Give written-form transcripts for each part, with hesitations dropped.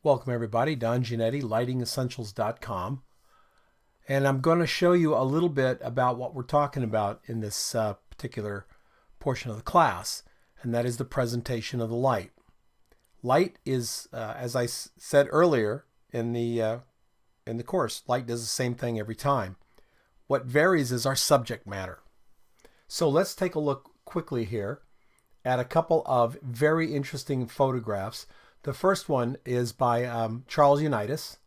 Welcome everybody, Don Giannetti, lightingessentials.com. And I'm going to show you a little bit about what we're talking about in this particular portion of the class, and that is the presentation of the light. Light is, as I said earlier in the course, light does the same thing every time. What varies is our subject matter. So let's take a look quickly here at a couple of very interesting photographs. The first one is by Charles Unitas.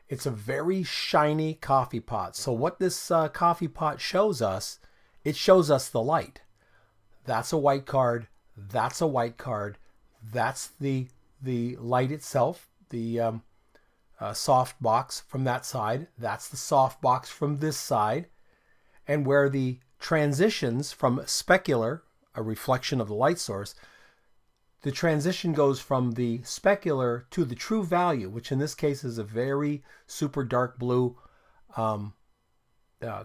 It's a very shiny coffee pot. So what this coffee pot shows us, it shows us the light. That's a white card. That's a white card. That's the light itself, the soft box from that side. That's the soft box from this side. And where the transitions from specular, a reflection of the light source, the transition goes from the specular to the true value, which in this case is a very super dark blue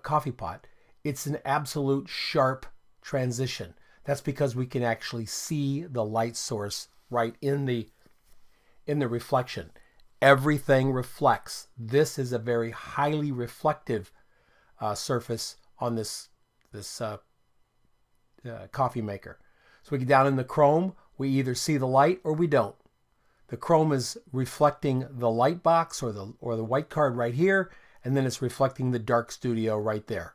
coffee pot. It's an absolute sharp transition. That's because we can actually see the light source right in the reflection. Everything reflects. This is a very highly reflective surface on this coffee maker. So we get down in the chrome. We either see the light or we don't. The chrome is reflecting the light box or the white card right here, and then it's reflecting the dark studio right there.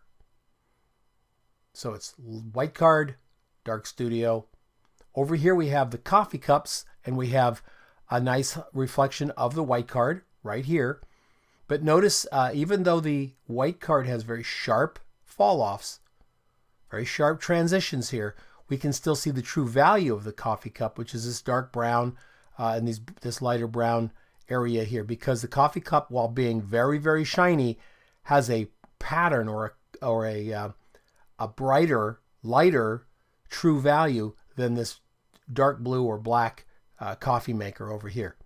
So it's white card, dark studio. Over here we have the coffee cups, and we have a nice reflection of the white card right here. But notice, even though the white card has very sharp fall-offs, very sharp transitions here, we can still see the true value of the coffee cup, which is this dark brown and this lighter brown area here, because the coffee cup, while being very, very shiny, has a pattern or a brighter, lighter true value than this dark blue or black coffee maker over here.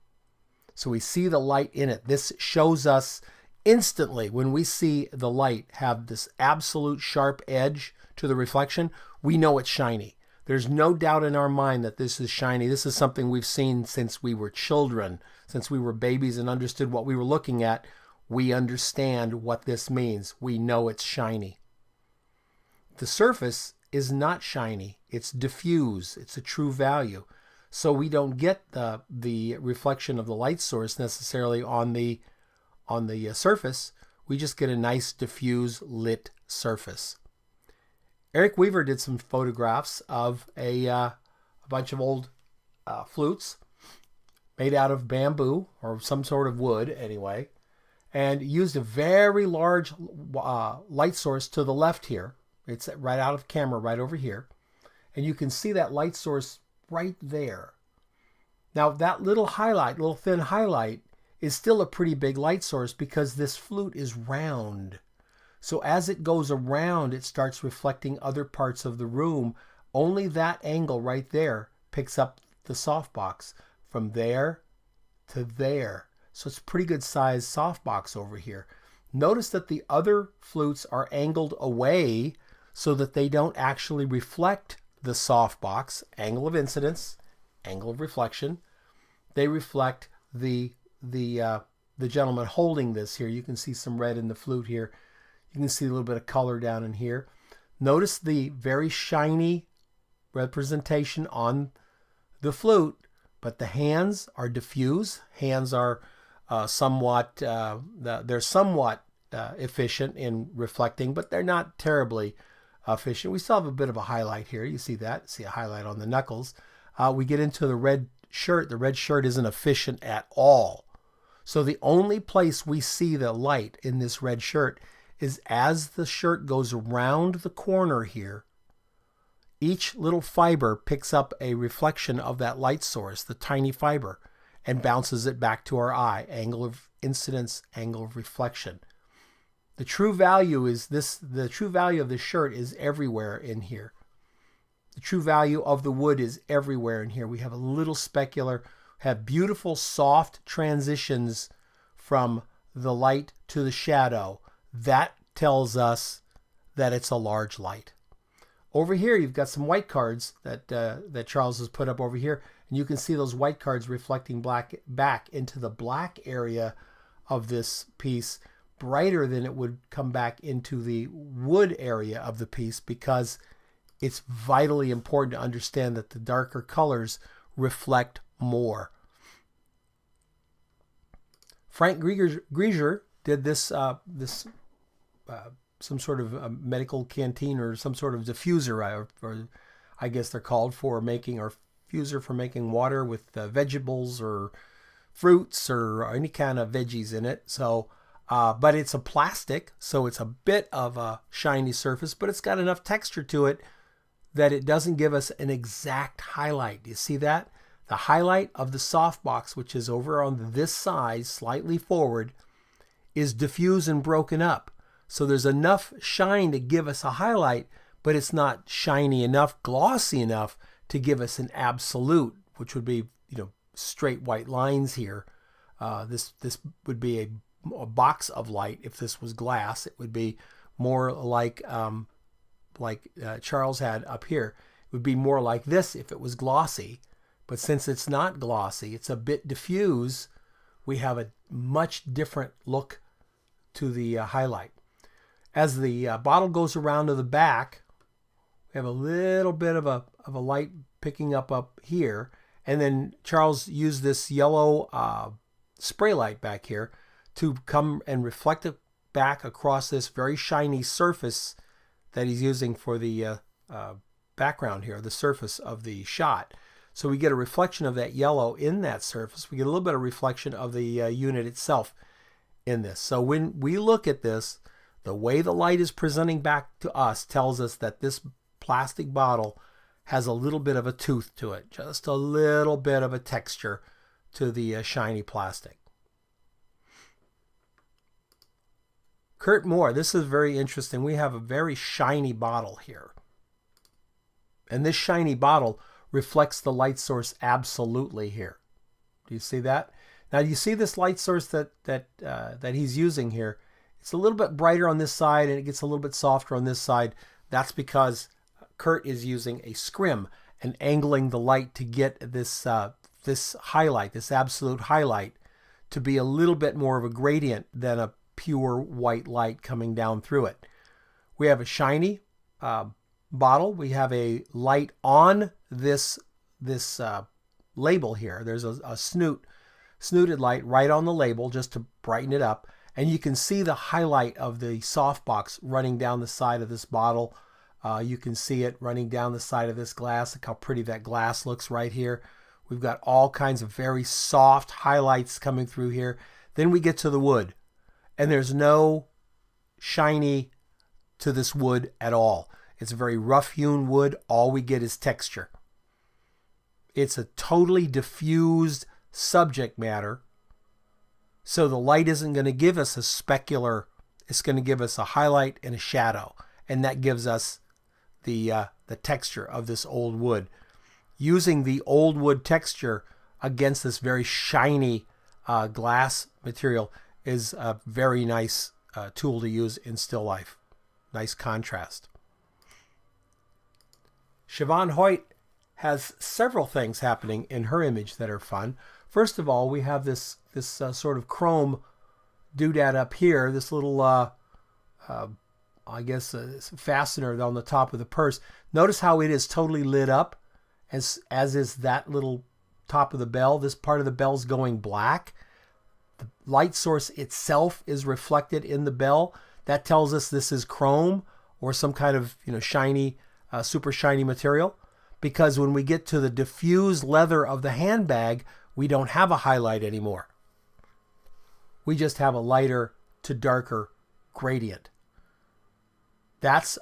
So we see the light in it. This shows us instantly, when we see the light have this absolute sharp edge to the reflection, we know it's shiny. There's no doubt in our mind that this is shiny. This is something we've seen since we were children, since we were babies and understood what we were looking at. We understand what this means. We know it's shiny. The surface is not shiny. It's diffuse. It's a true value. So we don't get the reflection of the light source necessarily on the surface. We just get a nice diffuse lit surface. Eric Weaver did some photographs of a bunch of old flutes made out of bamboo or some sort of wood anyway, and used a very large light source to the left here. It's right out of camera right over here. And you can see that light source right there. Now that little thin highlight is still a pretty big light source because this flute is round. So as it goes around, it starts reflecting other parts of the room. Only that angle right there picks up the softbox from there to there. So it's a pretty good size softbox over here. Notice that the other flutes are angled away so that they don't actually reflect the softbox, angle of incidence, angle of reflection. They reflect the gentleman holding this here. You can see some red in the flute here. You can see a little bit of color down in here. Notice the very shiny representation on the flute, but the hands are diffuse. Hands are somewhat efficient in reflecting, but they're not terribly efficient. We still have a bit of a highlight here. You see that? See a highlight on the knuckles. We get into the red shirt. The red shirt isn't efficient at all. So the only place we see the light in this red shirt is as the shirt goes around the corner here. Each little fiber picks up a reflection of that light source, the tiny fiber, and bounces it back to our eye. Angle of incidence, angle of reflection. The true value is this. The true value of the shirt is everywhere in here. The true value of the wood is everywhere in here. We have a little specular, have beautiful soft transitions from the light to the shadow. That tells us that it's a large light. Over here, you've got some white cards that Charles has put up over here. And you can see those white cards reflecting black back into the black area of this piece brighter than it would come back into the wood area of the piece, because it's vitally important to understand that the darker colors reflect more. Frank Grieger did this, some sort of medical canteen or some sort of diffuser, or I guess they're called, for making, or diffuser for making water with vegetables or fruits or any kind of veggies in it. So, but it's a plastic, so it's a bit of a shiny surface, but it's got enough texture to it that it doesn't give us an exact highlight. Do you see that? The highlight of the softbox, which is over on this side, slightly forward, is diffused and broken up. So there's enough shine to give us a highlight, but it's not shiny enough, glossy enough to give us an absolute, which would be, straight white lines here. This would be a box of light. If this was glass, it would be more like Charles had up here. It would be more like this if it was glossy. But since it's not glossy, it's a bit diffuse, we have a much different look to the highlight. As the bottle goes around to the back, we have a little bit of a light picking up here. And then Charles used this yellow spray light back here to come and reflect it back across this very shiny surface that he's using for the background here, the surface of the shot. So we get a reflection of that yellow in that surface. We get a little bit of reflection of the unit itself in this. So when we look at this, the way the light is presenting back to us tells us that this plastic bottle has a little bit of a tooth to it, just a little bit of a texture to the shiny plastic. Kurt Moore, this is very interesting. We have a very shiny bottle here. And this shiny bottle reflects the light source absolutely here. Do you see that? Now, do you see this light source that he's using here? It's a little bit brighter on this side and it gets a little bit softer on this side. That's because Kurt is using a scrim and angling the light to get this this highlight, this absolute highlight, to be a little bit more of a gradient than a pure white light coming down through it. We have a shiny bottle. We have a light on this label here. There's a snooted light right on the label just to brighten it up. And you can see the highlight of the softbox running down the side of this bottle. You can see it running down the side of this glass. Look how pretty that glass looks right here. We've got all kinds of very soft highlights coming through here. Then we get to the wood. And there's no shiny to this wood at all. It's a very rough-hewn wood. All we get is texture. It's a totally diffused subject matter. So the light isn't going to give us a specular. It's going to give us a highlight and a shadow. And that gives us the texture of this old wood. Using the old wood texture against this very shiny glass material is a very nice tool to use in still life. Nice contrast. Siobhan Hoyt has several things happening in her image that are fun. First of all, we have this sort of chrome doodad up here, this little, I guess, fastener on the top of the purse. Notice how it is totally lit up, as is that little top of the bell. This part of the bell's going black. The light source itself is reflected in the bell. That tells us this is chrome or some kind of shiny, super shiny material. Because when we get to the diffused leather of the handbag, we don't have a highlight anymore. We just have a lighter to darker gradient. That's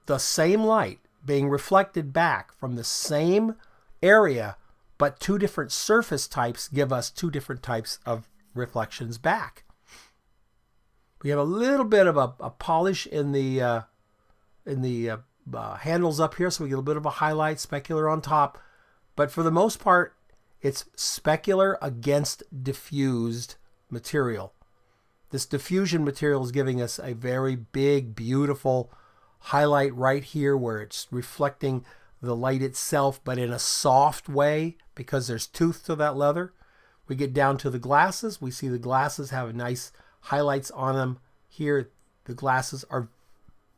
the same light being reflected back from the same area, but two different surface types give us two different types of reflections back. We have a little bit of a polish in the handles up here, so we get a bit of a highlight, specular on top. But for the most part, it's specular against diffused material. This diffusion material is giving us a very big, beautiful highlight right here where it's reflecting the light itself, but in a soft way because there's tooth to that leather. We get down to the glasses. We see the glasses have nice highlights on them. Here, the glasses are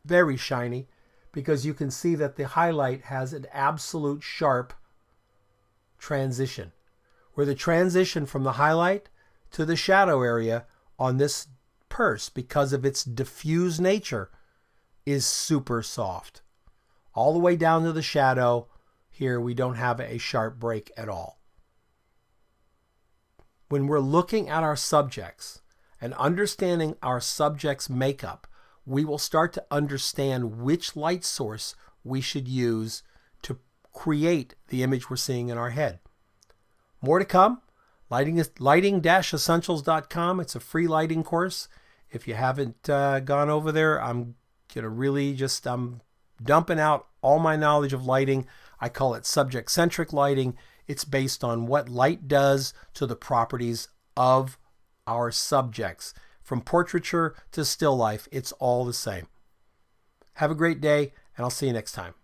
very shiny because you can see that the highlight has an absolute sharp transition, where the transition from the highlight to the shadow area on this purse, because of its diffuse nature, is super soft. All the way down to the shadow, here we don't have a sharp break at all. When we're looking at our subjects and understanding our subject's makeup, we will start to understand which light source we should use to create the image we're seeing in our head. More to come. Lighting-essentials.com. It's a free lighting course. If you haven't gone over there, I'm dumping out all my knowledge of lighting. I call it subject-centric lighting. It's based on what light does to the properties of our subjects. From portraiture to still life, it's all the same. Have a great day, and I'll see you next time.